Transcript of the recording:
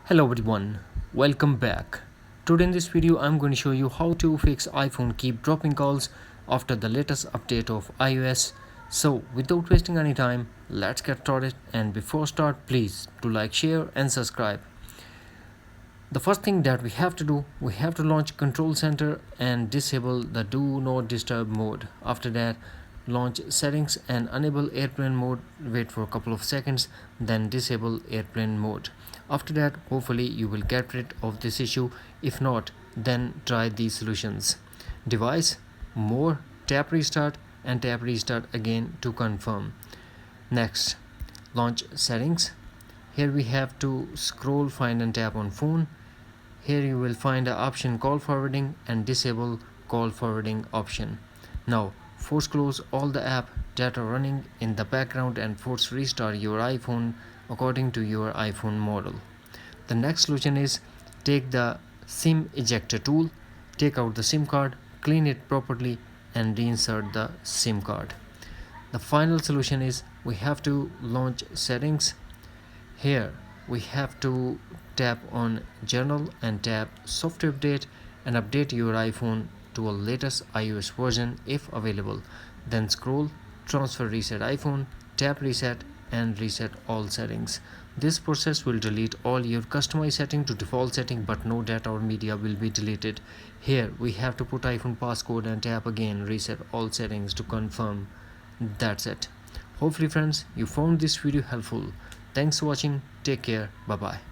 Hello everyone, welcome back. Today in this video I'm going to show you how to fix iPhone keep dropping calls after the latest update of iOS. So without wasting any time, let's get started, and before start please do like, share and subscribe. The first thing that we have to do, we have to launch control center and disable the do not disturb mode. After that, launch settings and enable airplane mode. Wait for a couple of seconds, then disable airplane mode. After that, hopefully you will get rid of this issue. If not, then try these solutions: device, more, tap restart and tap restart again to confirm. Next, launch settings. Here we have to scroll, find and tap on phone. Here you will find the option call forwarding and disable call forwarding option. Now force close all the app that are running in the background and force restart your iPhone according to your iPhone model. The next solution is take the SIM ejector tool, take out the SIM card, clean it properly and reinsert the SIM card. The final solution is we have to launch settings. Here we have to tap on Journal and tap Software Update and update your iPhone to a latest iOS version if available. Then scroll, transfer reset iPhone, tap reset and reset all settings. This process will delete all your customized setting to default setting, but no data or media will be deleted. Here we have to put iPhone passcode and tap again reset all settings to confirm. That's it. Hopefully friends, you found this video helpful. Thanks for watching. Take care. Bye bye.